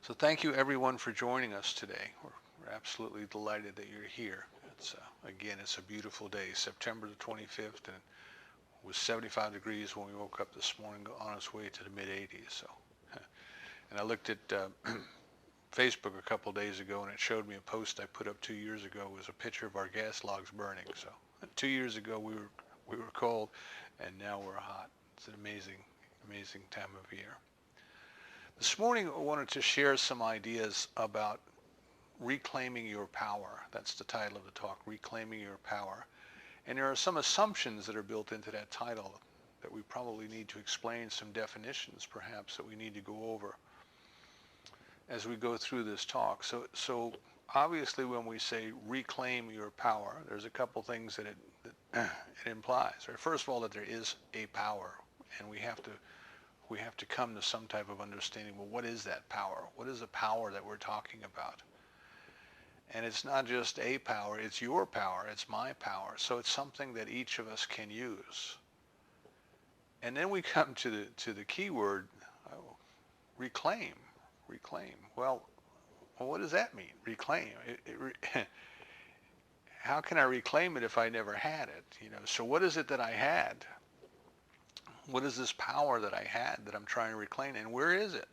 So thank you everyone for joining us today. We're absolutely delighted that you're here. Again, it's a beautiful day, September the 25th, and it was 75 degrees when we woke up this morning, on its way to the mid 80s. And I looked at Facebook a couple days ago, and it showed me a post I put up 2 years ago. It was a picture of our gas logs burning. So 2 years ago we were cold, and now we're hot. It's an amazing time of year. This morning I wanted to share some ideas about reclaiming your power. That's the title of the talk, Reclaiming Your Power. And there are some assumptions that are built into that title that we probably need to explain, some definitions perhaps that we need to go over as we go through this talk. So obviously when we say reclaim your power, there's a couple things that it implies. Right? First of all, that there is a power, and we have to come to some type of understanding. Well, what is that power? What is the power that we're talking about? And it's not just a power, it's your power, it's my power. So it's something that each of us can use. And then we come to the key word, reclaim. Reclaim. Well, what does that mean? Reclaim. How can I reclaim it if I never had it? So what is it that I had? What is this power that I had that I'm trying to reclaim? And where is it?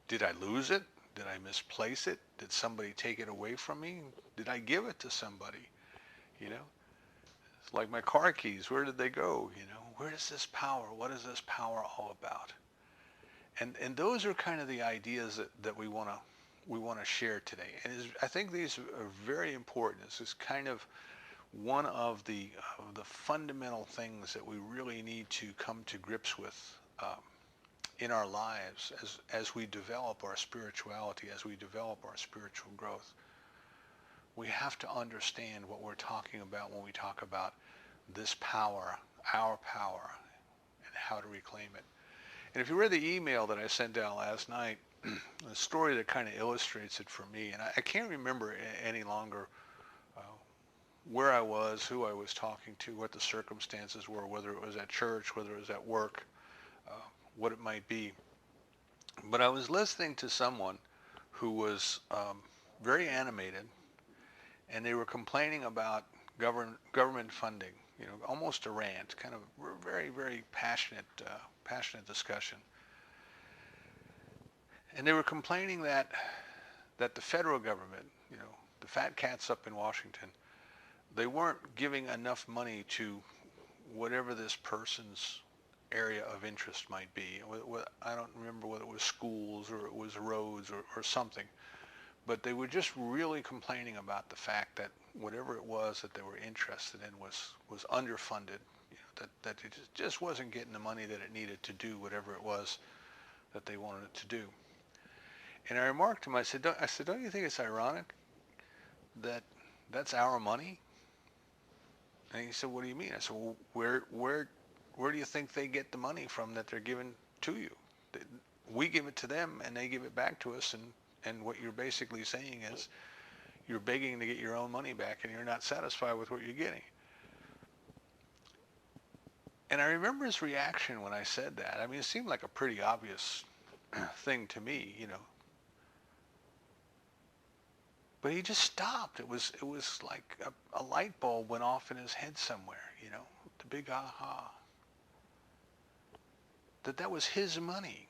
Did I lose it? Did I misplace it? Did somebody take it away from me? Did I give it to somebody? It's like my car keys. Where did they go? Where is this power? What is this power all about? And those are kind of the ideas that we want to share today. And I think these are very important. This is kind of one of the fundamental things that we really need to come to grips with in our lives as we develop our spirituality, as we develop our spiritual growth. We have to understand what we're talking about when we talk about this power, our power, and how to reclaim it. And if you read the email that I sent out last night, the story that kind of illustrates it for me, and I can't remember any longer where I was, who I was talking to, what the circumstances were, whether it was at church, whether it was at work, what it might be. But I was listening to someone who was very animated, and they were complaining about government funding, almost a rant, kind of very, very passionate discussion. And they were complaining that the federal government, the fat cats up in Washington, they weren't giving enough money to whatever this person's area of interest might be. I don't remember whether it was schools or it was roads or something, but they were just really complaining about the fact that whatever it was that they were interested in was underfunded, that it just wasn't getting the money that it needed to do whatever it was that they wanted it to do. And I remarked to him, I said, don't you think it's ironic that that's our money? And he said, what do you mean? I said, well, where do you think they get the money from that they're giving to you? We give it to them and they give it back to us, and what you're basically saying is you're begging to get your own money back and you're not satisfied with what you're getting. And I remember his reaction when I said that. I mean, it seemed like a pretty obvious thing to me, But he just stopped. It was like a light bulb went off in his head somewhere, the big aha. That was his money.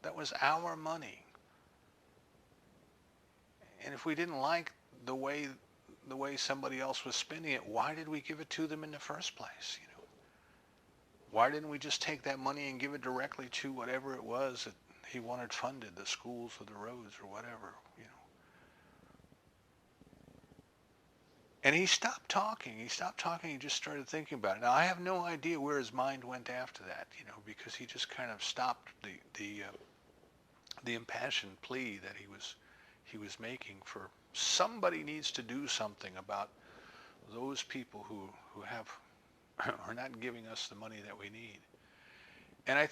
That was our money. And if we didn't like the way somebody else was spending it, why did we give it to them in the first place? Why didn't we just take that money and give it directly to whatever it was that he wanted funded, the schools or the roads or whatever, And he stopped talking. He just started thinking about it. Now, I have no idea where his mind went after that, because he just kind of stopped the impassioned plea that he was making for somebody needs to do something about those people who are not giving us the money that we need. And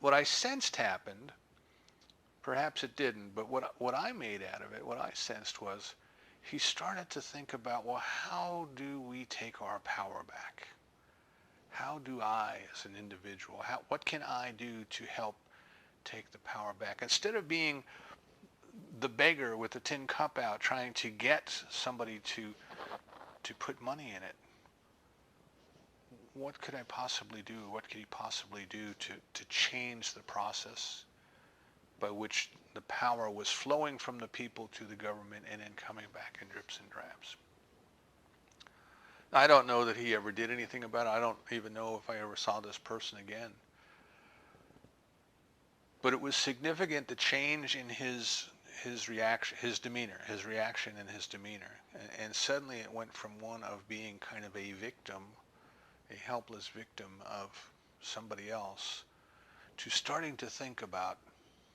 what I sensed happened, perhaps it didn't, but what I made out of it, what I sensed was he started to think about, well, how do we take our power back? How do I, as an individual, what can I do to help take the power back. Instead of being the beggar with the tin cup out trying to get somebody to put money in it, what could I possibly do? What could he possibly do to change the process by which the power was flowing from the people to the government and then coming back in drips and drabs? I don't know that he ever did anything about it. I don't even know if I ever saw this person again. But it was significant, the change in his reaction, his demeanor, his reaction and his demeanor. And suddenly it went from one of being kind of a victim, a helpless victim of somebody else, to starting to think about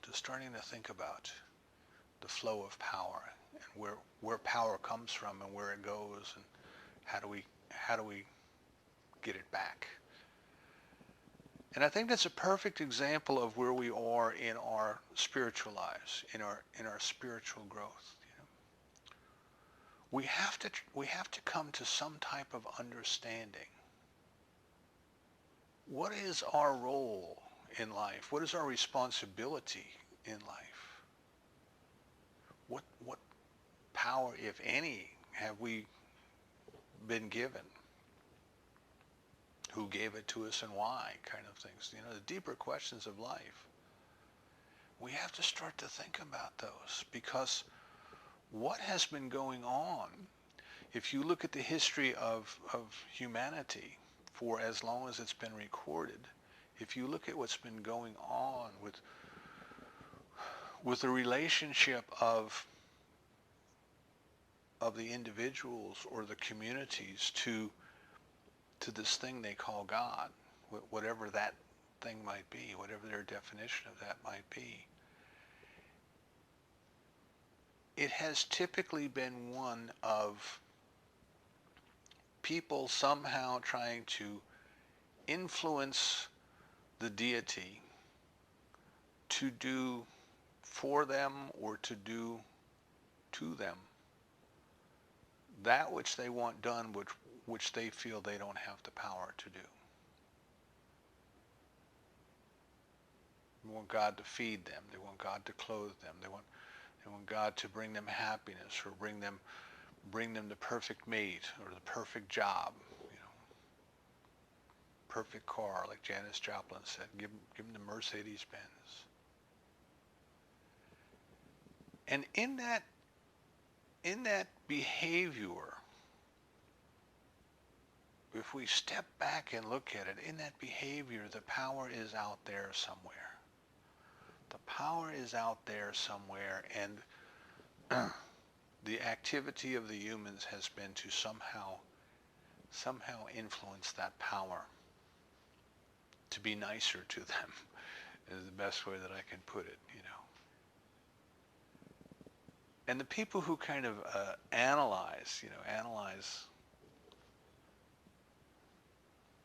the flow of power and where power comes from and where it goes, and how do we get it back. And I think that's a perfect example of where we are in our spiritual lives, in our spiritual growth. You know, we have to come to some type of understanding. What is our role in life? What is our responsibility in life? What power, if any, have we been given? Who gave it to us and why, kind of things. You know, the deeper questions of life. We have to start to think about those, because what has been going on, if you look at the history of humanity for as long as it's been recorded, if you look at what's been going on with the relationship of the individuals or the communities to this thing they call God, whatever that thing might be, whatever their definition of that might be, it has typically been one of people somehow trying to influence the deity to do for them or to do to them that which they want done, which they feel they don't have the power to do. They want God to feed them. They want God to clothe them. They want God to bring them happiness, or bring them the perfect mate or the perfect job, you know, perfect car, like Janis Joplin said. Give them the Mercedes-Benz. And in that behavior, if we step back and look at it, in that behavior, the power is out there somewhere. The power is out there somewhere, and the activity of the humans has been to somehow influence that power to be nicer to them, is the best way that I can put it, you know. And the people who kind of analyze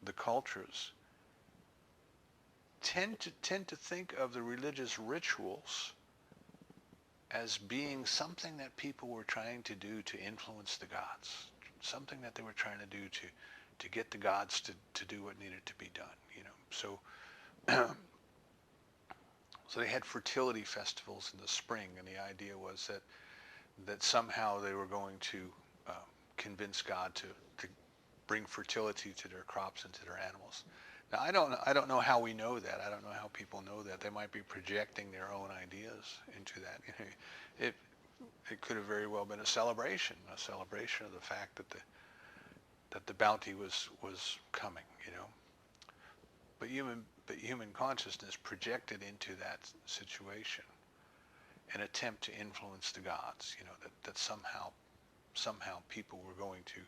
the cultures tend to think of the religious rituals as being something that people were trying to do to influence the gods, something that they were trying to do to get the gods to do what needed to be done, you know. So so they had fertility festivals in the spring, and the idea was that somehow they were going to convince God to bring fertility to their crops and to their animals. Now, I don't know how we know that. I don't know how people know that. They might be projecting their own ideas into that. You know, it could have very well been a celebration of the fact that the bounty was coming. You know, but human consciousness projected into that situation an attempt to influence the gods. You know, that somehow people were going to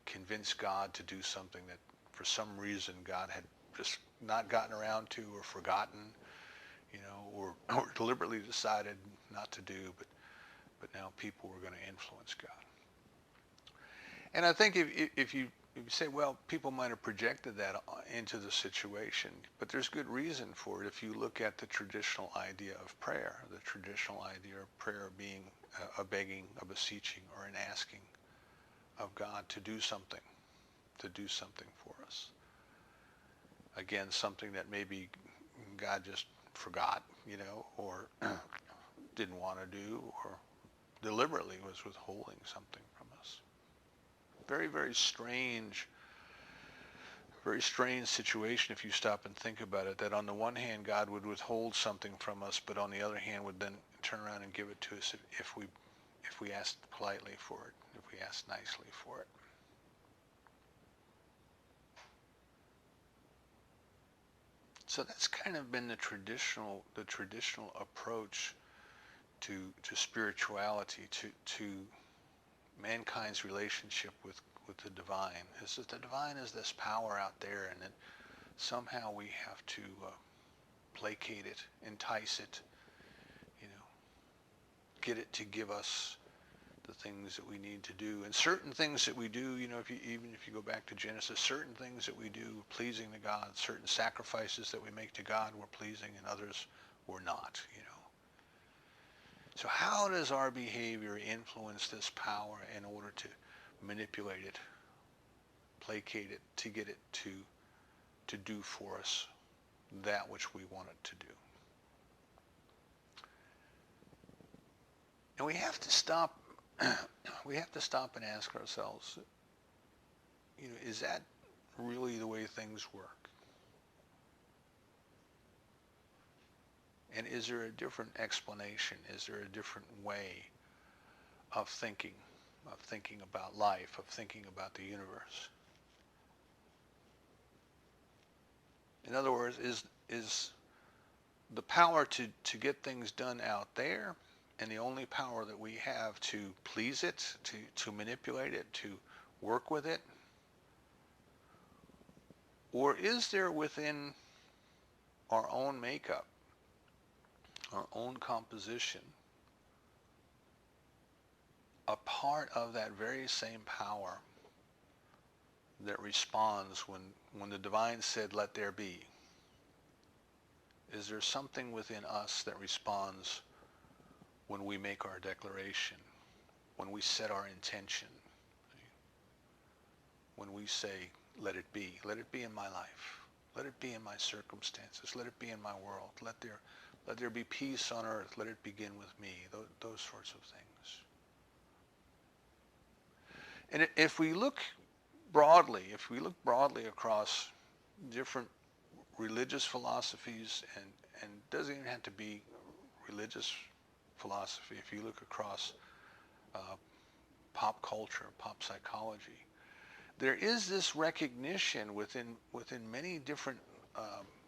convince God to do something that for some reason God had just not gotten around to, or forgotten, you know, or deliberately decided not to do, but now people were going to influence God. And I think if you say, well, people might have projected that into the situation, but there's good reason for it. If you look at the traditional idea of prayer, the traditional idea of prayer being a begging, a beseeching, or an asking of God to do something for us. Again, something that maybe God just forgot, or didn't want to do, or deliberately was withholding something from us. Very, very strange situation if you stop and think about it, that on the one hand God would withhold something from us, but on the other hand would then turn around and give it to us if we asked politely for it, if we asked nicely for it. So that's kind of been the traditional approach to spirituality, to mankind's relationship with the divine. Is that the divine is this power out there, and that somehow we have to placate it, entice it, get it to give us the things that we need to do. And certain things that we do, even if you go back to Genesis, certain things that we do pleasing to God, certain sacrifices that we make to God were pleasing, and others were not, So how does our behavior influence this power in order to manipulate it, placate it, to get it to do for us that which we want it to do? And we have to stop and ask ourselves, is that really the way things work? And is there a different explanation? Is there a different way of thinking about life, of thinking about the universe? In other words, is the power to get things done out there, and the only power that we have to please it, to manipulate it, to work with it? Or is there within our own makeup, our own composition, a part of that very same power that responds when the divine said, "Let there be"? Is there something within us that responds when we make our declaration, when we set our intention, when we say, "Let it be in my life, let it be in my circumstances, let it be in my world, let there be peace on earth, let it begin with me," those sorts of things. And if we look broadly across different religious philosophies, and it doesn't even have to be religious philosophy, if you look across pop culture, pop psychology, there is this recognition within many different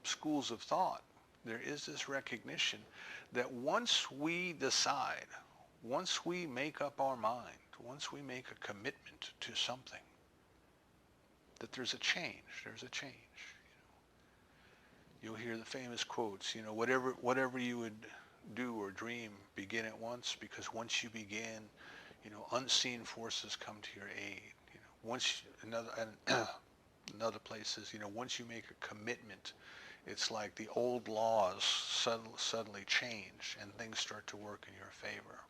schools of thought. There is this recognition that once we decide, once we make up our mind, once we make a commitment to something, that there's a change. You'll hear the famous quotes, whatever you would do or dream, begin at once, because once you begin, unseen forces come to your aid. Another place is, once you make a commitment, it's like the old laws suddenly change and things start to work in your favor.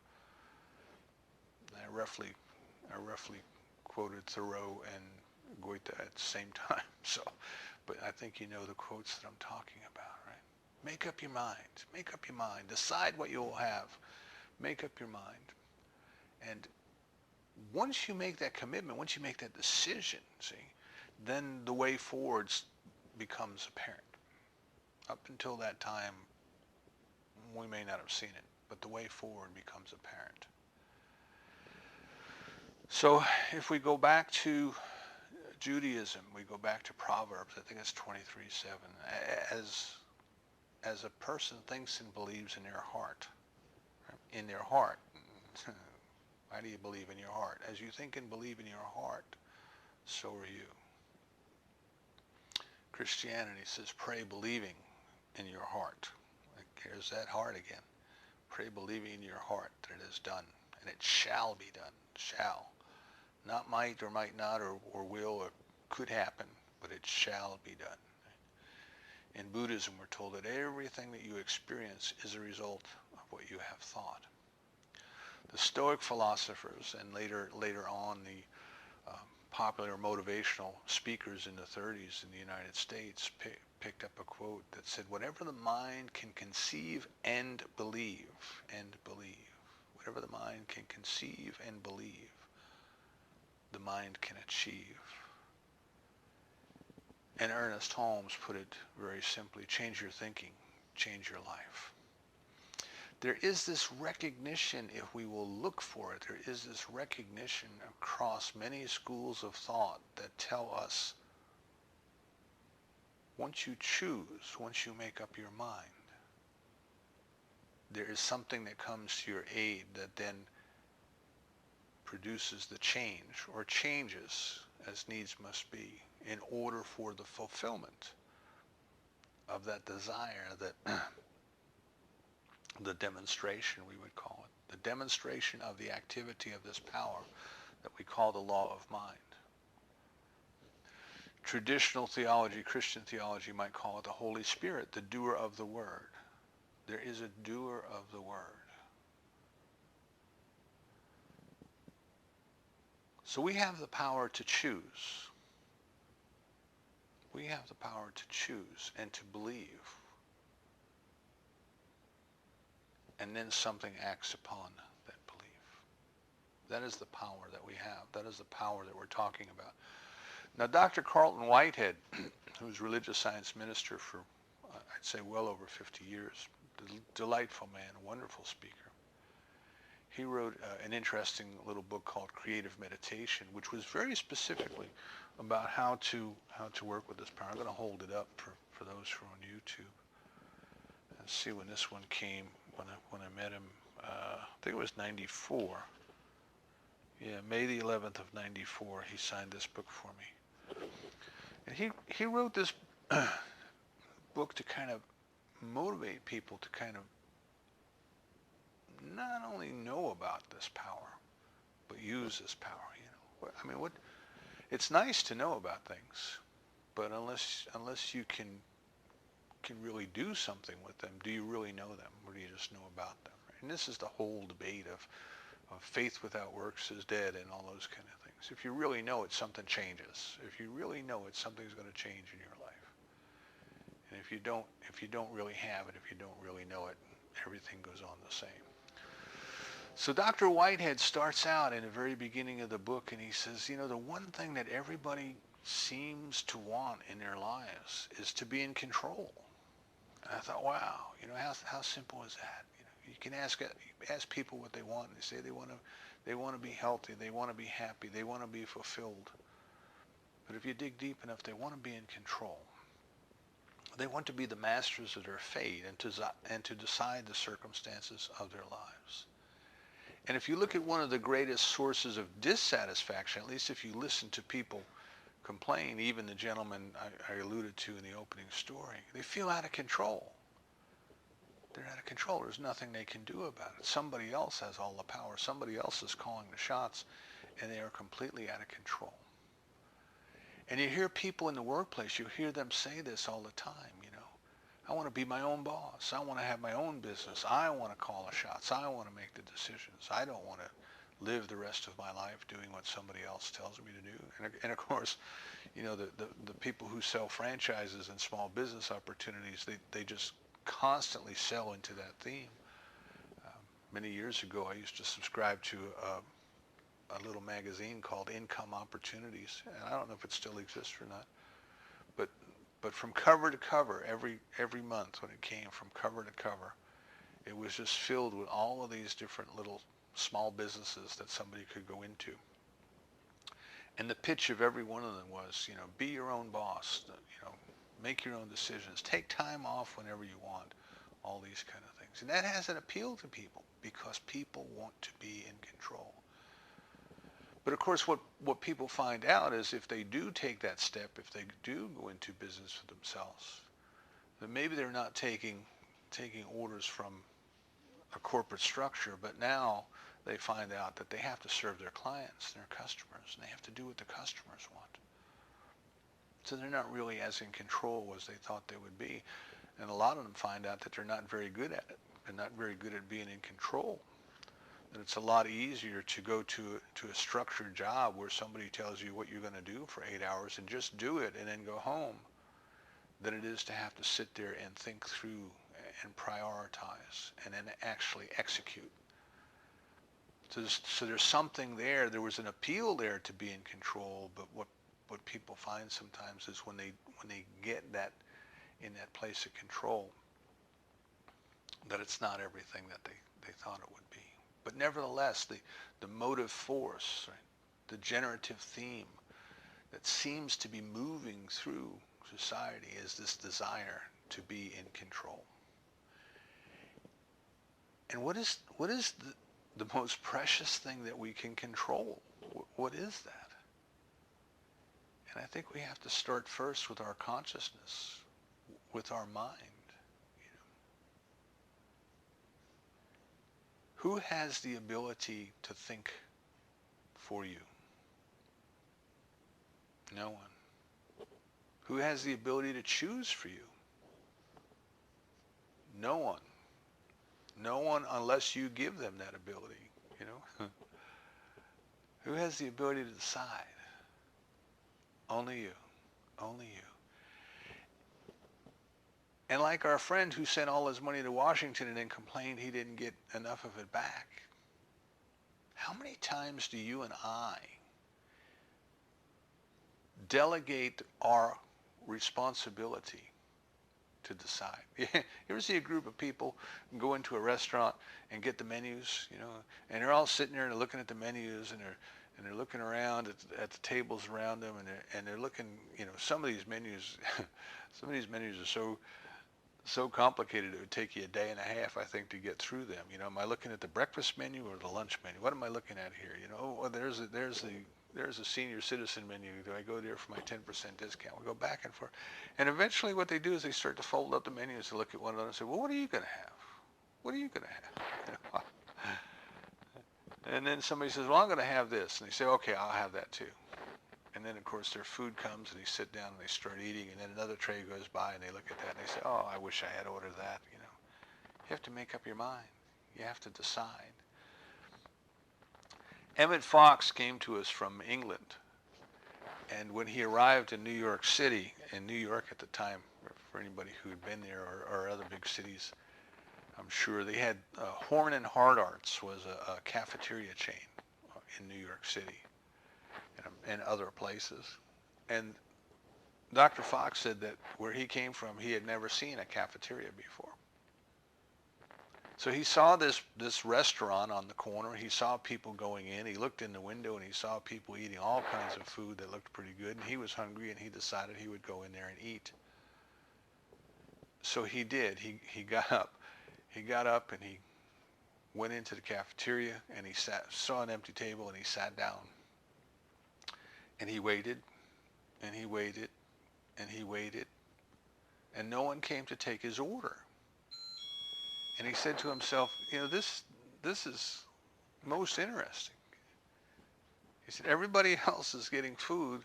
I roughly quoted Thoreau and Goethe at the same time, but I think you know the quotes that I'm talking about, right? Make up your mind, decide what you will have, make up your mind. And once you make that commitment, once you make that decision, then the way forward becomes apparent. Up until that time, we may not have seen it, but the way forward becomes apparent. So if we go back to Judaism, we go back to Proverbs, I think it's 23:7. As a person thinks and believes in their heart, why do you believe in your heart? As you think and believe in your heart, so are you. Christianity says, pray believing in your heart. Here's that heart again. Pray believing in your heart that it is done, and it shall be done. Shall. Not might or might not or will or could happen, but it shall be done. In Buddhism, we're told that everything that you experience is a result of what you have thought. The Stoic philosophers, and later on the popular motivational speakers in the 30s in the United States, picked up a quote that said, whatever the mind can conceive and believe, whatever the mind can conceive and believe, the mind can achieve. And Ernest Holmes put it very simply, change your thinking, change your life. There is this recognition, if we will look for it, there is this recognition across many schools of thought that tell us, once you choose, once you make up your mind, there is something that comes to your aid that then produces the change, or changes as needs must be, in order for the fulfillment of that desire, that the demonstration, we would call it, the demonstration of the activity of this power that we call the law of mind. Traditional theology, Christian theology, might call it the Holy Spirit, the doer of the word. There is a doer of the word. So we have the power to choose. We have the power to choose and to believe. And then something acts upon that belief. That is the power that we have. That is the power that we're talking about. Now, Dr. Carlton Whitehead, who's religious science minister for, I'd say, well over 50 years, delightful man, a wonderful speaker. He wrote an interesting little book called Creative Meditation, which was very specifically about how to work with this power. I'm going to hold it up for those who are on YouTube. Let's see when this one came, when I met him. I think it was 94. Yeah, May the 11th of 94, he signed this book for me. And he wrote this book to kind of motivate people to kind of not only know about this power, but use this power. You know, I mean, it's nice to know about things, but unless you can really do something with them, do you really know them, or do you just know about them? Right? And this is the whole debate of faith without works is dead, and all those kind of things. If you really know it, something changes. If you really know it, something's going to change in your life. And if you don't really have it, if you don't really know it, everything goes on the same. So Dr. Whitehead starts out in the very beginning of the book, and he says, you know, the one thing that everybody seems to want in their lives is to be in control. And I thought, wow, you know, how simple is that? You know, you can ask people what they want, and they say they want to be healthy, they want to be happy, they want to be fulfilled. But if you dig deep enough, they want to be in control. They want to be the masters of their fate and to decide the circumstances of their lives. And if you look at one of the greatest sources of dissatisfaction, at least if you listen to people complain, even the gentleman I alluded to in the opening story, they feel out of control. They're out of control. There's nothing they can do about it. Somebody else has all the power. Somebody else is calling the shots, and they are completely out of control. And you hear people in the workplace, you hear them say this all the time, you know. I want to be my own boss. I want to have my own business. I want to call the shots. I want to make the decisions. I don't want to live the rest of my life doing what somebody else tells me to do. And of course, you know, the people who sell franchises and small business opportunities, they just constantly sell into that theme. Many years ago, I used to subscribe to a little magazine called Income Opportunities, and I don't know if it still exists or not, but from cover to cover, every month when it came, from cover to cover, it was just filled with all of these different little small businesses that somebody could go into. And the pitch of every one of them was, you know, be your own boss, you know, make your own decisions, take time off whenever you want, all these kind of things. And that has an appeal to people because people want to be in control. But of course, what people find out is if they do take that step, if they do go into business for themselves, then maybe they're not taking orders from a corporate structure, but now they find out that they have to serve their clients, their customers, and they have to do what the customers want. So they're not really as in control as they thought they would be. And a lot of them find out that they're not very good at it. They're not very good at being in control. That it's a lot easier to go to a structured job where somebody tells you what you're going to do for 8 hours and just do it and then go home, than it is to have to sit there and think through and prioritize and then actually execute. So there's something there. There was an appeal there to be in control, but what people find sometimes is when they get that in that place of control, that it's not everything that they thought it would be. But nevertheless, the motive force, right, the generative theme that seems to be moving through society is this desire to be in control. And what is the most precious thing that we can control? What is that? And I think we have to start first with our consciousness, with our mind. Who has the ability to think for you? No one. Who has the ability to choose for you? No one. No one unless you give them that ability, Who has the ability to decide? Only you. Only you. And like our friend who sent all his money to Washington and then complained he didn't get enough of it back. How many times do you and I delegate our responsibility to decide? You ever see a group of people go into a restaurant and get the menus, and they're all sitting there and they're looking at the menus and they're looking around at the tables around them and they're looking, some of these menus are so complicated it would take you a day and a half, I think, to get through them. Am I looking at the breakfast menu or the lunch menu? What am I looking at here? There's a senior citizen menu. Do I go there for my 10% discount? We go back and forth. And eventually what they do is they start to fold up the menus to look at one another and say, well, what are you going to have? What are you going to have? And then somebody says, well, I'm going to have this. And they say, okay, I'll have that too. And then, of course, their food comes and they sit down and they start eating. And then another tray goes by and they look at that and they say, oh, I wish I had ordered that. You have to make up your mind. You have to decide. Emmett Fox came to us from England, and when he arrived in New York City, in New York at the time, for anybody who had been there or other big cities, I'm sure they had Horn and Hard Arts was a cafeteria chain in New York City and other places. And Dr. Fox said that where he came from, he had never seen a cafeteria before. So he saw this restaurant on the corner. He saw people going in. He looked in the window and he saw people eating all kinds of food that looked pretty good. And he was hungry and he decided he would go in there and eat. So he did. He got up. He got up and he went into the cafeteria and he saw an empty table and he sat down. And he waited and he waited and he waited. And no one came to take his order. And he said to himself, this is most interesting. He said, everybody else is getting food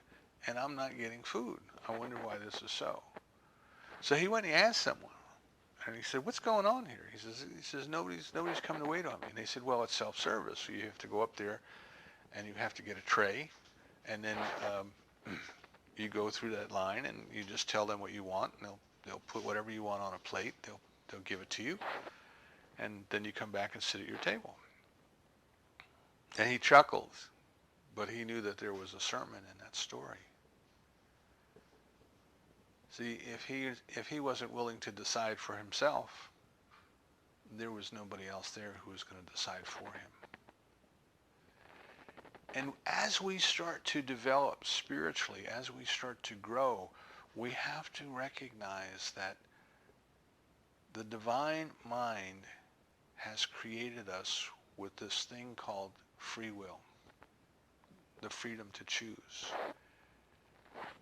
and I'm not getting food. I wonder why this is so. So he went and he asked someone. And he said, what's going on here? He says, nobody's coming to wait on me. And they said, well, it's self-service. So you have to go up there and you have to get a tray. And then you go through that line and you just tell them what you want. And they'll put whatever you want on a plate. They'll give it to you. And then you come back and sit at your table. And he chuckled, but he knew that there was a sermon in that story. See, if he wasn't willing to decide for himself, there was nobody else there who was going to decide for him. And as we start to develop spiritually, as we start to grow, we have to recognize that the divine mind has created us with this thing called free will, the freedom to choose.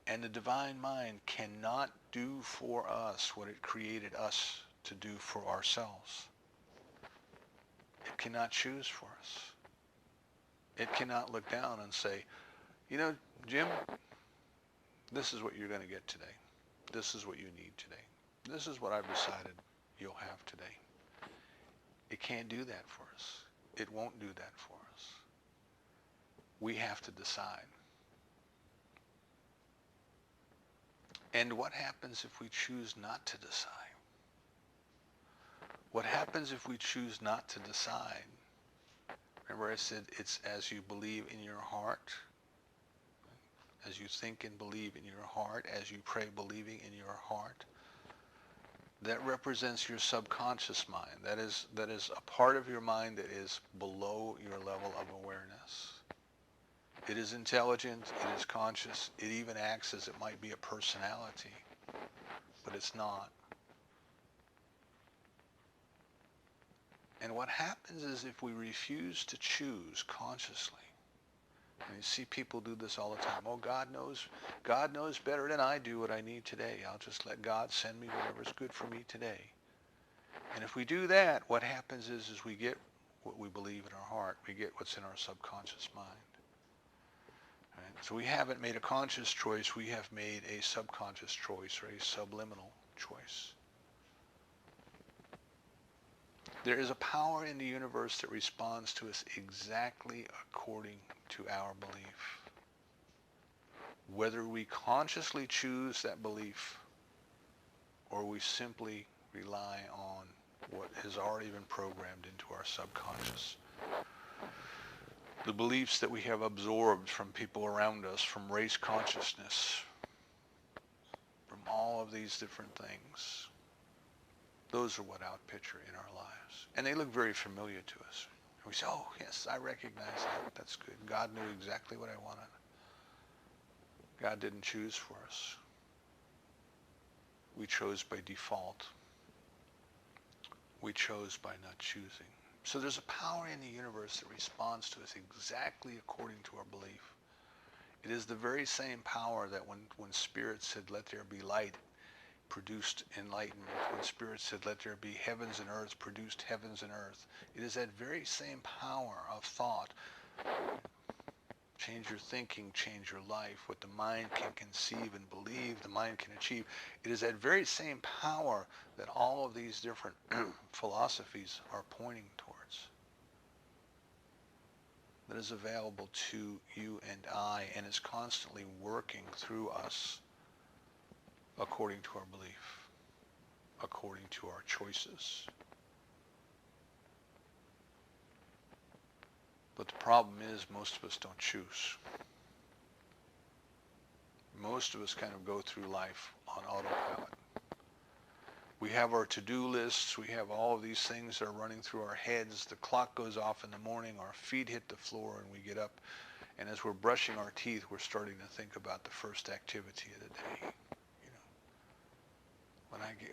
And the divine mind cannot do for us what it created us to do for ourselves. It cannot choose for us. It cannot look down and say, Jim, this is what you're going to get today. This is what you need today. This is what I've decided you'll have today. It can't do that for us. It won't do that for us. We have to decide. And what happens if we choose not to decide? What happens if we choose not to decide? Remember I said it's as you believe in your heart, as you think and believe in your heart, as you pray believing in your heart. That represents your subconscious mind. That is a part of your mind that is below your level of awareness. It is intelligent, it is conscious, it even acts as it might be a personality, but it's not. And what happens is if we refuse to choose consciously, and you see people do this all the time. Oh, God knows better than I do what I need today. I'll just let God send me whatever's good for me today. And if we do that, what happens is we get what we believe in our heart. We get what's in our subconscious mind. Right? So we haven't made a conscious choice. We have made a subconscious choice or a subliminal choice. There is a power in the universe that responds to us exactly according to our belief. Whether we consciously choose that belief or we simply rely on what has already been programmed into our subconscious. The beliefs that we have absorbed from people around us, from race consciousness, from all of these different things. Those are what outpicture in our lives. And they look very familiar to us. We say, oh, yes, I recognize that. That's good. God knew exactly what I wanted. God didn't choose for us. We chose by default. We chose by not choosing. So there's a power in the universe that responds to us exactly according to our belief. It is the very same power that when Spirit said, let there be light, produced enlightenment. When Spirit said, let there be heavens and earth, produced heavens and earth. It is that very same power of thought. Change your thinking, change your life. What the mind can conceive and believe, the mind can achieve. It is that very same power that all of these different philosophies are pointing towards. That is available to you and I and is constantly working through us according to our belief, according to our choices. But the problem is most of us don't choose. Most of us kind of go through life on autopilot. We have our to-do lists. We have all of these things that are running through our heads. The clock goes off in the morning. Our feet hit the floor and we get up. And as we're brushing our teeth, we're starting to think about the first activity of the day.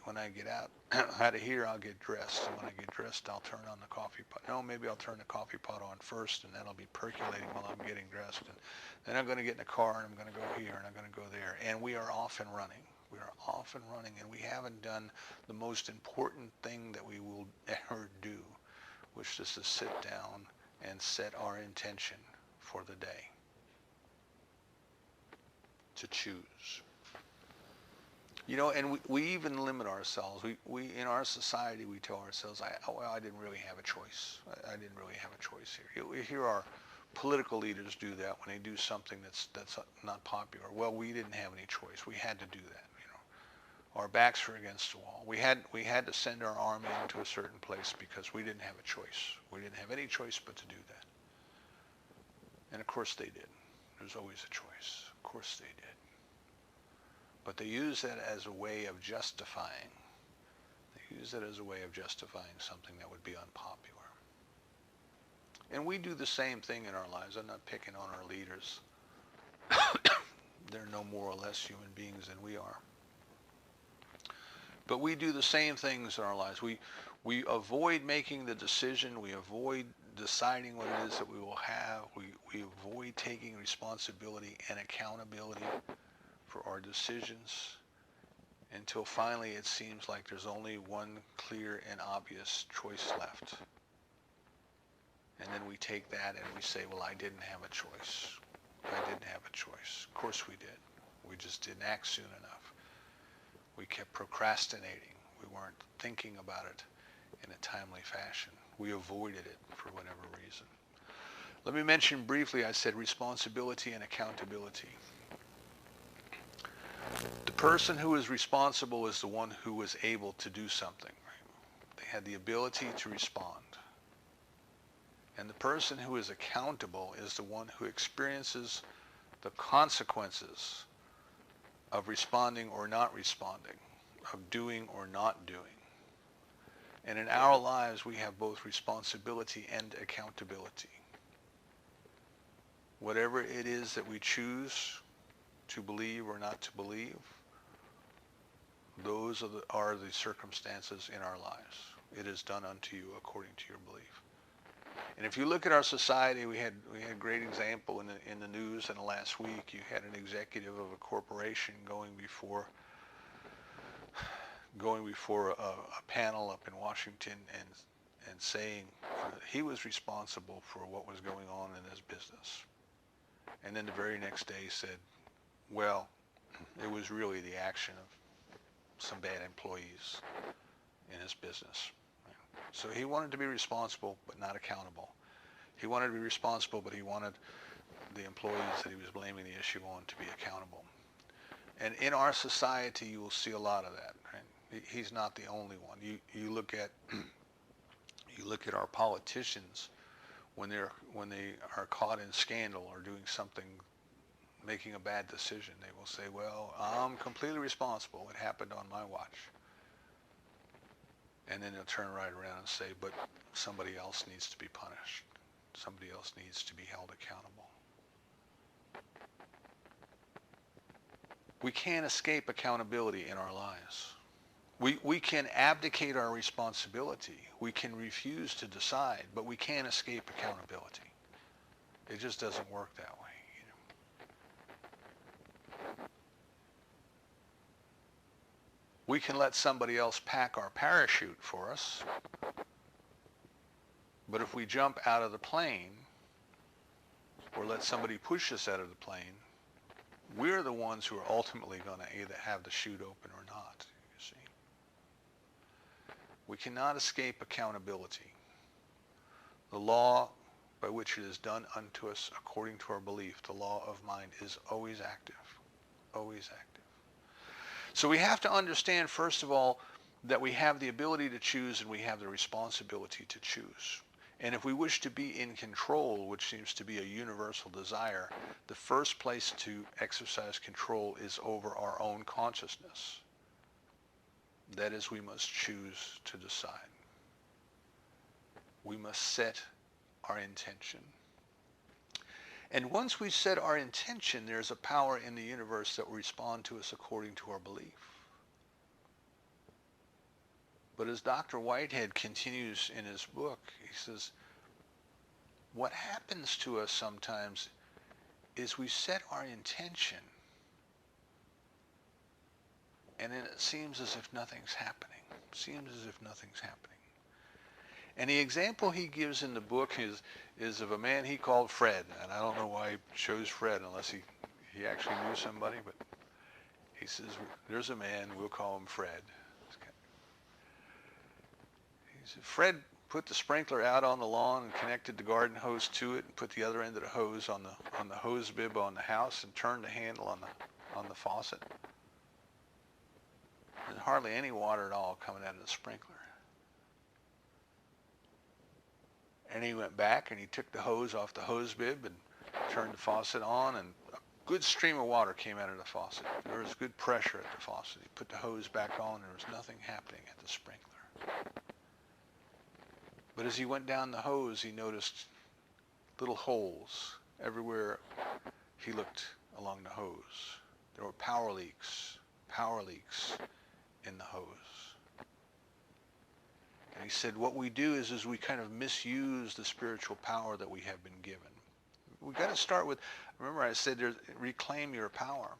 When I get out of here, I'll get dressed. And when I get dressed, I'll turn on the coffee pot. No, maybe I'll turn the coffee pot on first, and that'll be percolating while I'm getting dressed. And then I'm going to get in the car, and I'm going to go here, and I'm going to go there. And we are off and running. We are off and running, and we haven't done the most important thing that we will ever do, which is to sit down and set our intention for the day. To choose. And we even limit ourselves. We in our society, we tell ourselves, I didn't really have a choice. I didn't really have a choice here. We hear our political leaders do that when they do something that's not popular. Well, we didn't have any choice. We had to do that. Our backs were against the wall. We had to send our army into a certain place because we didn't have a choice. We didn't have any choice but to do that. And of course they did. There's always a choice. Of course they did. But they use that as a way of justifying. They use that as a way of justifying something that would be unpopular. And we do the same thing in our lives. I'm not picking on our leaders. They're no more or less human beings than we are. But we do the same things in our lives. We avoid making the decision. We avoid deciding what it is that we will have. We avoid taking responsibility and accountability for our decisions until finally it seems like there's only one clear and obvious choice left. And then we take that and we say, well, I didn't have a choice. I didn't have a choice. Of course we did. We just didn't act soon enough. We kept procrastinating. We weren't thinking about it in a timely fashion. We avoided it for whatever reason. Let me mention briefly, I said responsibility and accountability. The person who is responsible is the one who was able to do something. Right? They had the ability to respond. And the person who is accountable is the one who experiences the consequences of responding or not responding, of doing or not doing. And in our lives, we have both responsibility and accountability. Whatever it is that we choose to believe or not to believe, those are the circumstances in our lives. It is done unto you according to your belief. And if you look at our society, we had a great example in the news in the last week. You had an executive of a corporation going before a panel up in Washington and saying that he was responsible for what was going on in his business. And then the very next day said, well, it was really the action of some bad employees in his business. So he wanted to be responsible but not accountable. He wanted to be responsible, but he wanted the employees that he was blaming the issue on to be accountable. And in our society, you will see a lot of that. Right? He's not the only one. You look at our politicians when they are caught in scandal or doing something, making a bad decision. They will say, "Well, I'm completely responsible. It happened on my watch." And then they'll turn right around and say, "But somebody else needs to be punished. Somebody else needs to be held accountable." We can't escape accountability in our lives. We can abdicate our responsibility. We can refuse to decide, but we can't escape accountability. It just doesn't work that way. We can let somebody else pack our parachute for us, but if we jump out of the plane or let somebody push us out of the plane, we're the ones who are ultimately going to either have the chute open or not, you see. We cannot escape accountability. The law by which it is done unto us according to our belief, the law of mind, is always active, always active. So we have to understand, first of all, that we have the ability to choose and we have the responsibility to choose. And if we wish to be in control, which seems to be a universal desire, the first place to exercise control is over our own consciousness. That is, we must choose to decide. We must set our intention. And once we set our intention, there's a power in the universe that will respond to us according to our belief. But as Dr. Whitehead continues in his book, he says, what happens to us sometimes is we set our intention, and then it seems as if nothing's happening. And the example he gives in the book is of a man he called Fred. And I don't know why he chose Fred unless he actually knew somebody, but he says, there's a man, we'll call him Fred. He said, Fred put the sprinkler out on the lawn and connected the garden hose to it and put the other end of the hose on the hose bib on the house and turned the handle on the faucet. There's hardly any water at all coming out of the sprinkler. And he went back and he took the hose off the hose bib and turned the faucet on, and a good stream of water came out of the faucet. There was good pressure at the faucet. He put the hose back on, there was nothing happening at the sprinkler. But as he went down the hose, he noticed little holes everywhere he looked along the hose. There were power leaks in the hose. And he said, what we do is we kind of misuse the spiritual power that we have been given. We've got to start with, remember I said, reclaim your power.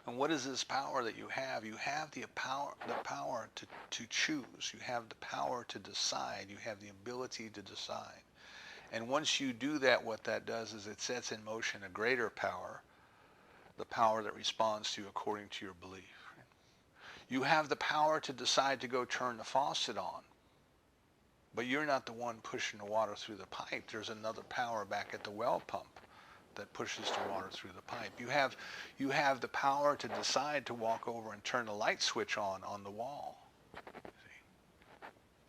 And what is this power that you have? You have the power to choose. You have the power to decide. You have the ability to decide. And once you do that, what that does is it sets in motion a greater power, the power that responds to you according to your belief. You have the power to decide to go turn the faucet on, but you're not the one pushing the water through the pipe. There's another power back at the well pump that pushes the water through the pipe. You have the power to decide to walk over and turn the light switch on the wall. See?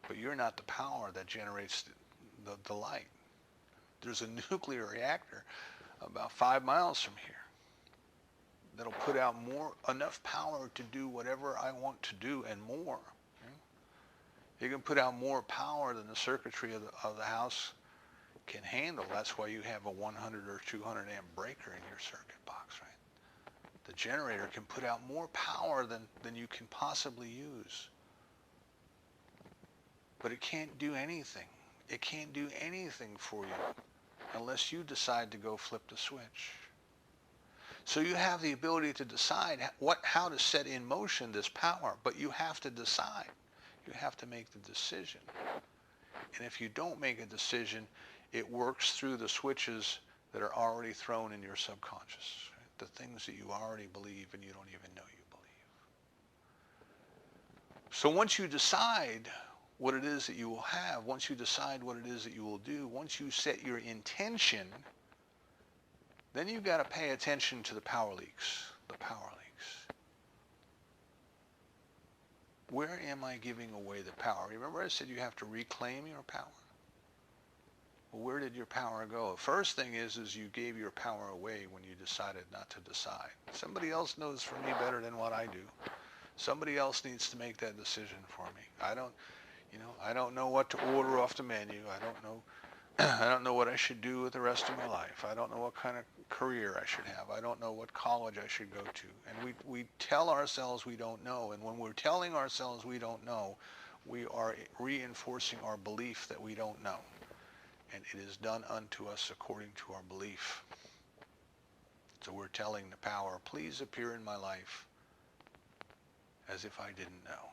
But you're not the power that generates the light. There's a nuclear reactor about 5 miles from here that'll put out enough power to do whatever I want to do and more. You can put out more power than the circuitry of the house can handle. That's why you have a 100 or 200 amp breaker in your circuit box, right? The generator can put out more power than you can possibly use. But it can't do anything. It can't do anything for you unless you decide to go flip the switch. So you have the ability to decide how to set in motion this power, but you have to decide. You have to make the decision. And if you don't make a decision, it works through the switches that are already thrown in your subconscious, right? The things that you already believe and you don't even know you believe. So once you decide what it is that you will have, once you decide what it is that you will do, once you set your intention, then you've got to pay attention to the power leaks. The power leaks. Where am I giving away the power? Remember I said you have to reclaim your power? Well, where did your power go? First thing is you gave your power away when you decided not to decide. Somebody else knows for me better than what I do. Somebody else needs to make that decision for me. I don't know what to order off the menu. I don't know what I should do with the rest of my life. I don't know what kind of career I should have. I don't know what college I should go to. And we tell ourselves we don't know. And when we're telling ourselves we don't know, we are reinforcing our belief that we don't know. And it is done unto us according to our belief. So we're telling the power, please appear in my life as if I didn't know.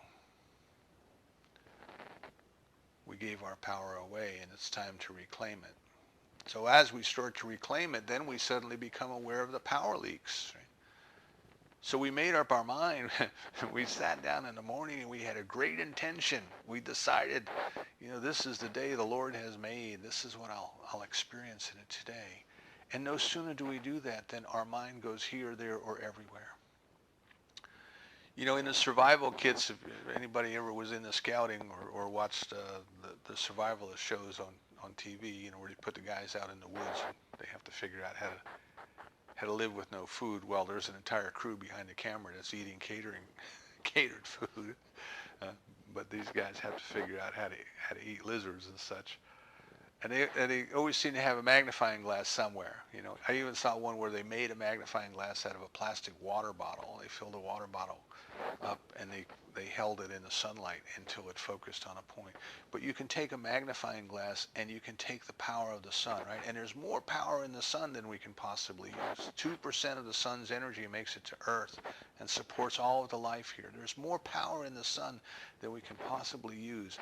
We gave our power away, and it's time to reclaim it. So as we start to reclaim it, then we suddenly become aware of the power leaks. Right? So we made up our mind. We sat down in the morning and we had a great intention. We decided, this is the day the Lord has made. This is what I'll experience in it today. And no sooner do we do that than our mind goes here, there, or everywhere. In the survival kits, if anybody ever was into scouting or watched the survivalist shows on TV, where they put the guys out in the woods and they have to figure out how to live with no food. Well, there's an entire crew behind the camera that's eating catered food, but these guys have to figure out how to eat lizards and such. And they always seem to have a magnifying glass somewhere. I even saw one where they made a magnifying glass out of a plastic water bottle. They filled a water bottle up and they held it in the sunlight until it focused on a point. But you can take a magnifying glass and you can take the power of the sun, right? And there's more power in the sun than we can possibly use. 2% of the sun's energy makes it to Earth and supports all of the life here. There's more power in the sun than we can possibly use.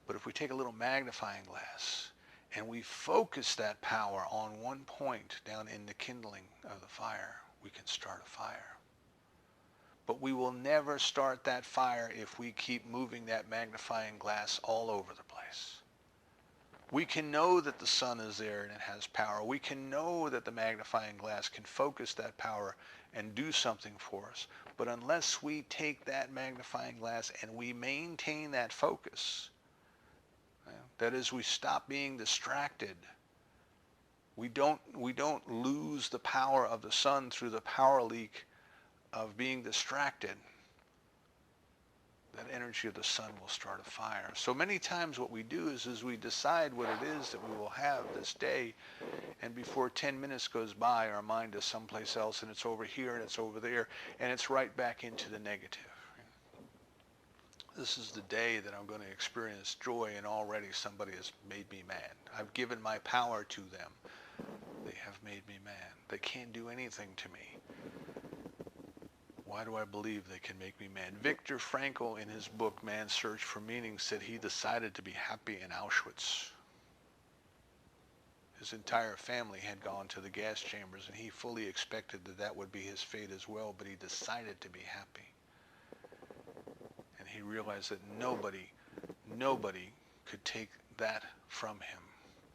But if we take a little magnifying glass and we focus that power on one point down in the kindling of the fire, we can start a fire. But we will never start that fire if we keep moving that magnifying glass all over the place. We can know that the sun is there and it has power. We can know that the magnifying glass can focus that power and do something for us. But unless we take that magnifying glass and we maintain that focus, that is, we stop being distracted. We don't lose the power of the sun through the power leak of being distracted. That energy of the sun will start a fire. So many times what we do is we decide what it is that we will have this day, and before 10 minutes goes by, our mind is someplace else, and it's over here, and it's over there, and it's right back into the negative. This is the day that I'm going to experience joy, and already somebody has made me mad. I've given my power to them. They have made me mad. They can't do anything to me. Why do I believe they can make me mad? Viktor Frankl, in his book, Man's Search for Meaning, said he decided to be happy in Auschwitz. His entire family had gone to the gas chambers, and he fully expected that would be his fate as well, but he decided to be happy. And he realized that nobody could take that from him.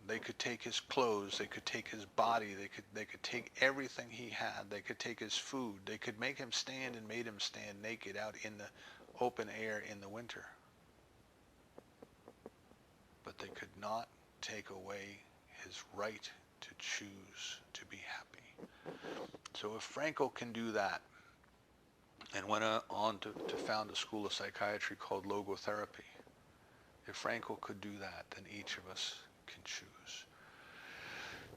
They could take his clothes. They could take his body. They could take everything he had. They could take his food. They could make him stand and made him stand naked out in the open air in the winter. But they could not take away his right to choose to be happy. So if Frankl can do that, and went on to found a school of psychiatry called logotherapy, if Frankl could do that, then each of us can choose.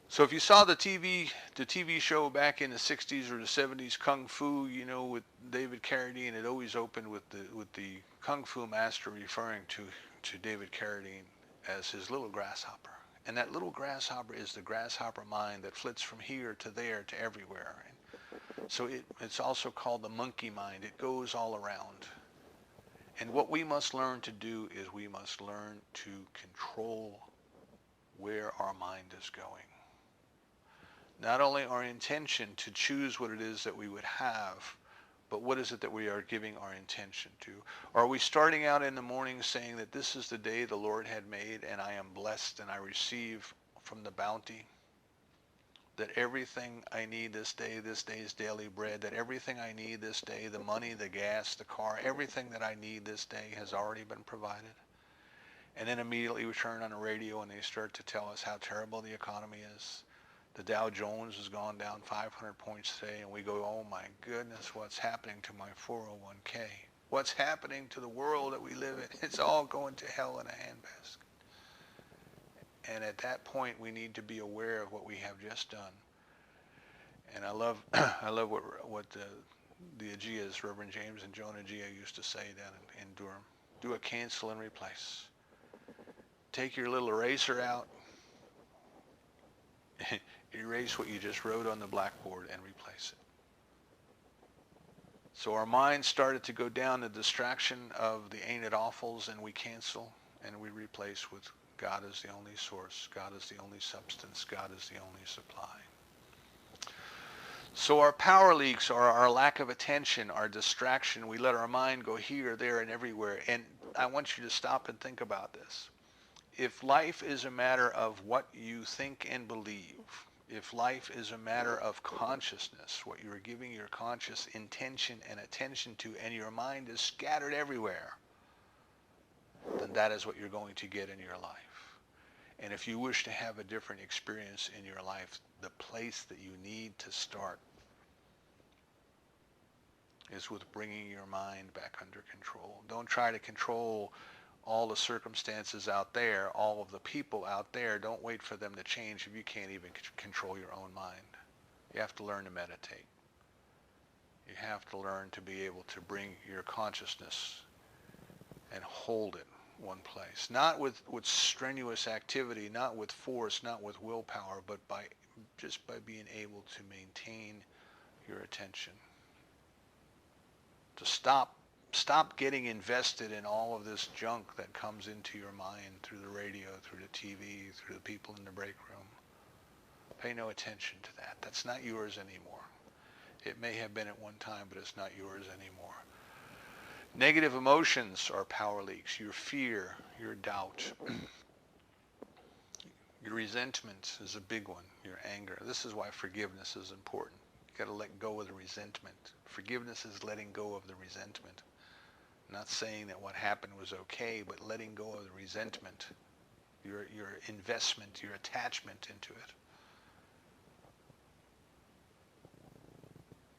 So if you saw the TV show back in the 60s or the 70s, Kung Fu, you know, with David Carradine, it always opened with the Kung Fu master referring to David Carradine as his little grasshopper. And that little grasshopper is the grasshopper mind that flits from here to there to everywhere. So it's also called the monkey mind. It goes all around. And what we must learn to do is we must learn to control where our mind is going. Not only our intention to choose what it is that we would have, but what is it that we are giving our intention to? Are we starting out in the morning saying that this is the day the Lord had made and I am blessed and I receive from the bounty? That everything I need this day's daily bread, that everything I need this day, the money, the gas, the car, everything that I need this day has already been provided. And then immediately we turn on the radio and they start to tell us how terrible the economy is. The Dow Jones has gone down 500 points today, and we go, oh my goodness, what's happening to my 401k? What's happening to the world that we live in? It's all going to hell in a handbasket. And at that point, we need to be aware of what we have just done. And I love what the Aegeas, Reverend James and Joan Aegea used to say down in Durham. Do a cancel and replace. Take your little eraser out, erase what you just wrote on the blackboard and replace it. So our minds started to go down the distraction of the ain't it awfuls, and we cancel and we replace with God is the only source, God is the only substance, God is the only supply. So our power leaks are our lack of attention, our distraction. We let our mind go here, there, and everywhere. And I want you to stop and think about this. If life is a matter of what you think and believe, if life is a matter of consciousness, what you are giving your conscious intention and attention to, and your mind is scattered everywhere, then that is what you're going to get in your life. And if you wish to have a different experience in your life, the place that you need to start is with bringing your mind back under control. Don't try to control all the circumstances out there, all of the people out there. Don't wait for them to change if you can't even control your own mind. You have to learn to meditate. You have to learn to be able to bring your consciousness and hold it one place. Not with strenuous activity, not with force, not with willpower, but just by being able to maintain your attention. To stop getting invested in all of this junk that comes into your mind through the radio, through the TV, through the people in the break room. Pay no attention to that. That's not yours anymore. It may have been at one time, but it's not yours anymore. Negative emotions are power leaks. Your fear, your doubt, your resentment is a big one, your anger. This is why forgiveness is important. You've got to let go of the resentment. Forgiveness is letting go of the resentment. Not saying that what happened was okay, but letting go of the resentment, your investment, your attachment into it.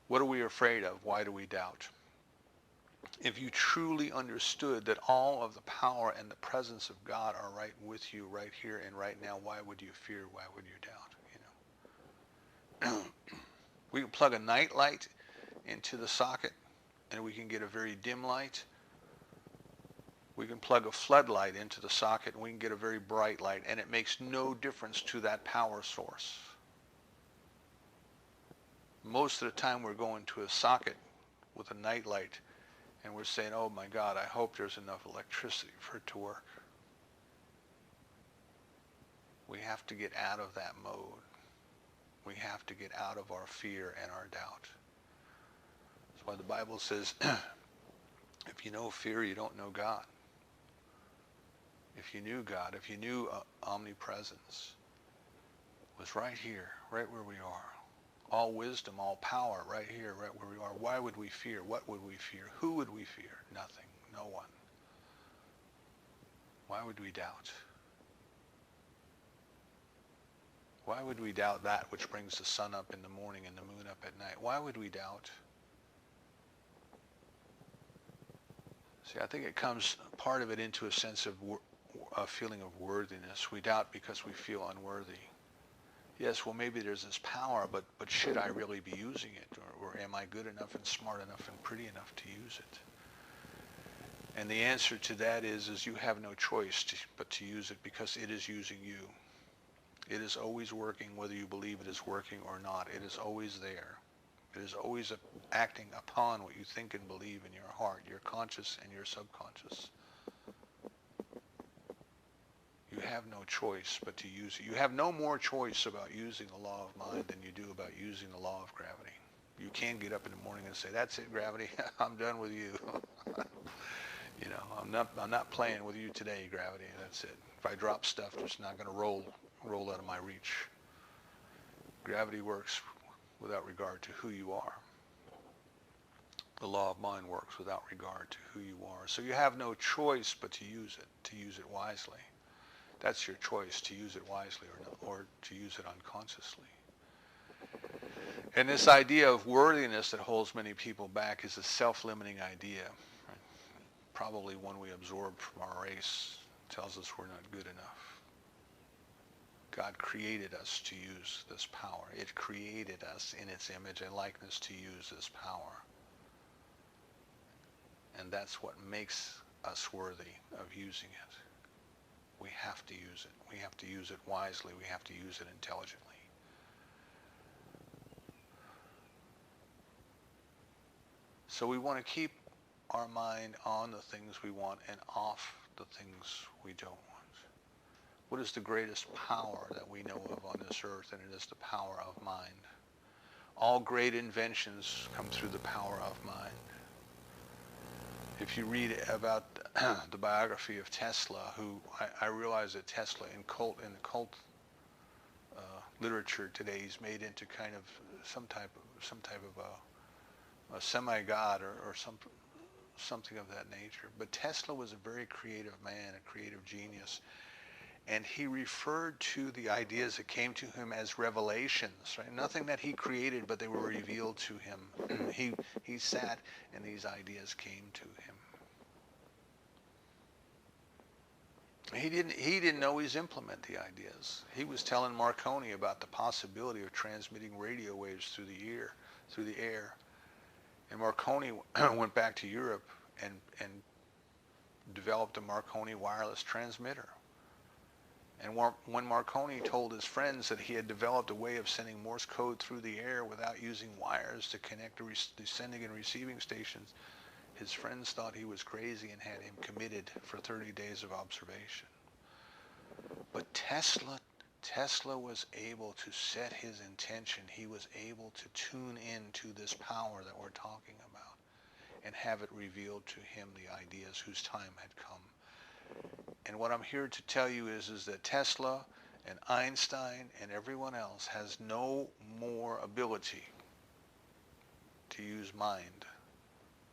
What are we afraid of? Why do we doubt? If you truly understood that all of the power and the presence of God are right with you right here and right now, why would you fear? Why would you doubt? We can plug a night light into the socket and we can get a very dim light. We can plug a floodlight into the socket and we can get a very bright light, and it makes no difference to that power source. Most of the time we're going to a socket with a night light and we're saying, oh my God, I hope there's enough electricity for it to work. We have to get out of that mode. We have to get out of our fear and our doubt. That's why the Bible says, if you know fear, you don't know God. If you knew God, if you knew omnipresence, was right here, right where we are. All wisdom, all power, right here, right where we are. Why would we fear? What would we fear? Who would we fear? Nothing. No one. Why would we doubt? Why would we doubt that which brings the sun up in the morning and the moon up at night? Why would we doubt? See, I think it comes, part of it, into a sense of a feeling of worthiness. We doubt because we feel unworthy. Yes, well, maybe there's this power, but should I really be using it? Or am I good enough and smart enough and pretty enough to use it? And the answer to that is you have no choice but to use it, because it is using you. It is always working, whether you believe it is working or not. It is always there. It is always acting upon what you think and believe in your heart, your conscious and your subconscious. You have no choice but to use it. You have no more choice about using the law of mind than you do about using the law of gravity. You can't get up in the morning and say, "That's it, gravity. I'm done with you. You know, I'm not playing with you today, gravity. That's it. If I drop stuff, it's not going to roll out of my reach." Gravity works without regard to who you are. The law of mind works without regard to who you are. So you have no choice but to use it wisely. That's your choice, to use it wisely or to use it unconsciously. And this idea of worthiness that holds many people back is a self-limiting idea. Right? Probably one we absorbed from our race. It tells us we're not good enough. God created us to use this power. It created us in its image and likeness to use this power. And that's what makes us worthy of using it. We have to use it. We have to use it wisely. We have to use it intelligently. So we want to keep our mind on the things we want and off the things we don't want. What is the greatest power that we know of on this earth? And it is the power of mind. All great inventions come through the power of mind. If you read about the biography of Tesla, who I realize that Tesla in the cult literature today, he's made into kind of some type of a semi-god or something of that nature. But Tesla was a very creative man, a creative genius, and he referred to the ideas that came to him as revelations, right? Nothing that he created, but they were revealed to him. He sat and these ideas came to him. He didn't always implement the ideas. He was telling Marconi about the possibility of transmitting radio waves through the air. And Marconi went back to Europe and developed a Marconi wireless transmitter. And when Marconi told his friends that he had developed a way of sending Morse code through the air without using wires to connect the sending and receiving stations, his friends thought he was crazy and had him committed for 30 days of observation. But Tesla was able to set his intention. He was able to tune into this power that we're talking about and have it revealed to him, the ideas whose time had come. And what I'm here to tell you is that Tesla and Einstein and everyone else has no more ability to use mind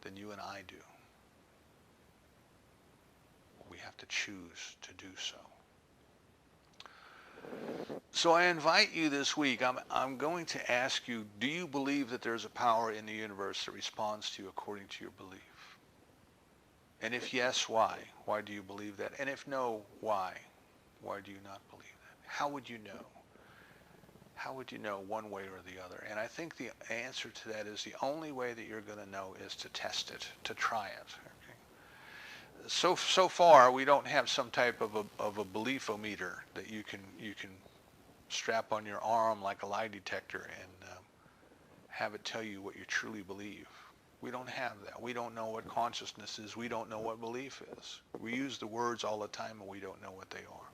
than you and I do. We have to choose to do so. So I invite you this week, I'm going to ask you, do you believe that there's a power in the universe that responds to you according to your belief? And if yes, why? Why do you believe that? And if no, why? Why do you not believe that? How would you know? How would you know one way or the other? And I think the answer to that is the only way that you're going to know is to test it, to try it. Okay? So far, we don't have some type of a beliefometer that you can strap on your arm like a lie detector and have it tell you what you truly believe. We don't have that. We don't know what consciousness is. We don't know what belief is. We use the words all the time and we don't know what they are.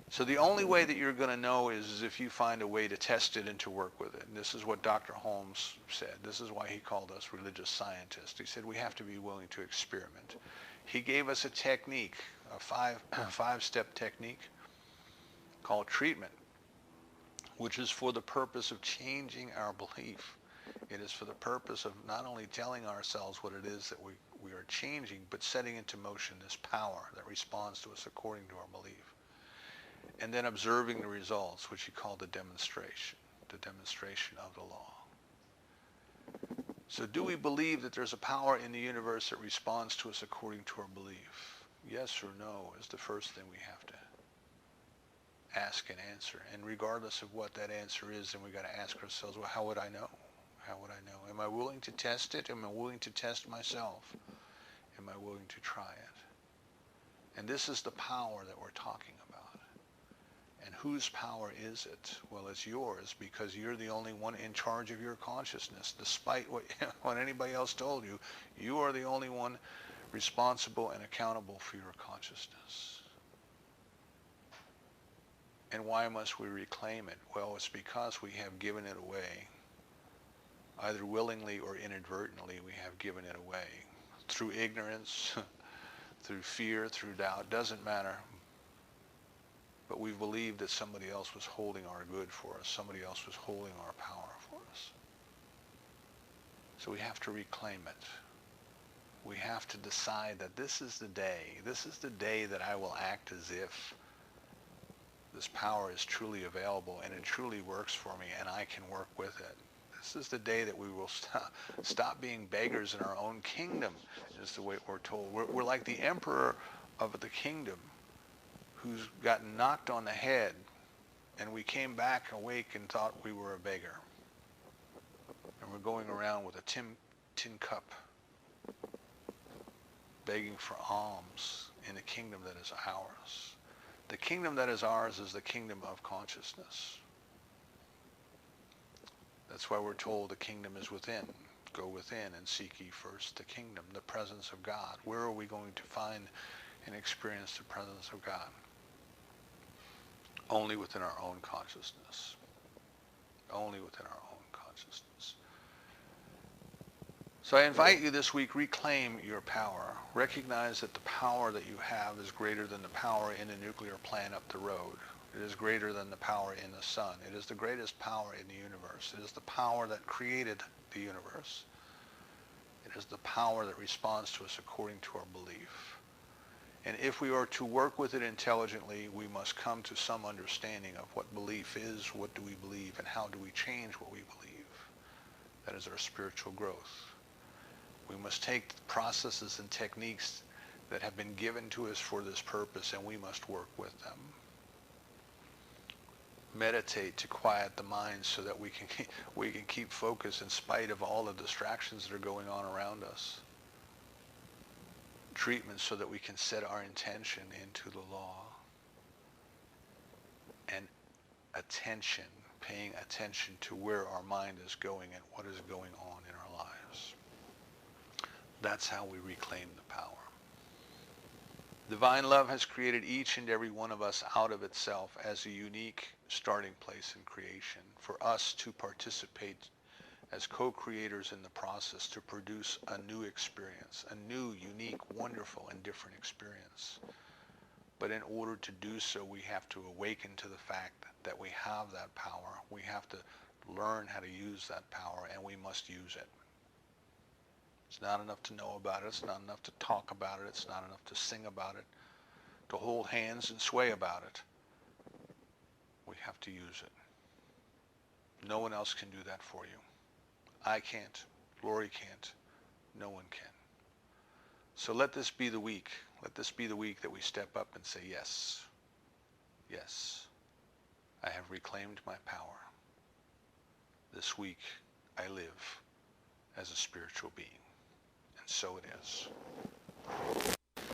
So the only way that you're going to know is if you find a way to test it and to work with it. And this is what Dr. Holmes said. This is why he called us religious scientists. He said we have to be willing to experiment. He gave us a technique, a five-step technique called treatment. which is for the purpose of changing our belief. It is for the purpose of not only telling ourselves what it is that we are changing, but setting into motion this power that responds to us according to our belief. And then observing the results, which he called the demonstration of the law. So do we believe that there's a power in the universe that responds to us according to our belief? Yes or no is the first thing we have to ask and answer. And regardless of what that answer is, then we got to ask ourselves, well, how would I know? How would I know? Am I willing to test it? Am I willing to test myself? Am I willing to try it? And this is the power that we're talking about. And whose power is it? Well, it's yours, because you're the only one in charge of your consciousness. Despite what anybody else told you, you are the only one responsible and accountable for your consciousness. And why must we reclaim it? Well, it's because we have given it away. Either willingly or inadvertently, we have given it away. Through ignorance, through fear, through doubt, doesn't matter. But we believed that somebody else was holding our good for us. Somebody else was holding our power for us. So we have to reclaim it. We have to decide that this is the day. This is the day that I will act as if this power is truly available and it truly works for me and I can work with it. This is the day that we will stop being beggars in our own kingdom, is the way we're told. We're like the emperor of the kingdom who's gotten knocked on the head, and we came back awake and thought we were a beggar. And we're going around with a tin cup, begging for alms in the kingdom that is ours. The kingdom that is ours is the kingdom of consciousness. That's why we're told the kingdom is within. Go within and seek ye first the kingdom, the presence of God. Where are we going to find and experience the presence of God? Only within our own consciousness. Only within our own consciousness. So I invite you this week, reclaim your power. Recognize that the power that you have is greater than the power in the nuclear plant up the road. It is greater than the power in the sun. It is the greatest power in the universe. It is the power that created the universe. It is the power that responds to us according to our belief. And if we are to work with it intelligently, we must come to some understanding of what belief is, what do we believe, and how do we change what we believe. That is our spiritual growth. We must take the processes and techniques that have been given to us for this purpose, and we must work with them. Meditate to quiet the mind so that we can keep focus in spite of all the distractions that are going on around us. Treatment so that we can set our intention into the law. And attention, paying attention to where our mind is going and what is going on in our lives. That's how we reclaim the power. Divine love has created each and every one of us out of itself as a unique starting place in creation for us to participate as co-creators in the process to produce a new experience, a new, unique, wonderful, and different experience. But in order to do so, we have to awaken to the fact that we have that power. We have to learn how to use that power, and we must use it. It's not enough to know about it. It's not enough to talk about it. It's not enough to sing about it, to hold hands and sway about it. We have to use it. No one else can do that for you. I can't. Lori can't. No one can. So let this be the week. Let this be the week that we step up and say, yes, yes, I have reclaimed my power. This week I live as a spiritual being. And so it is.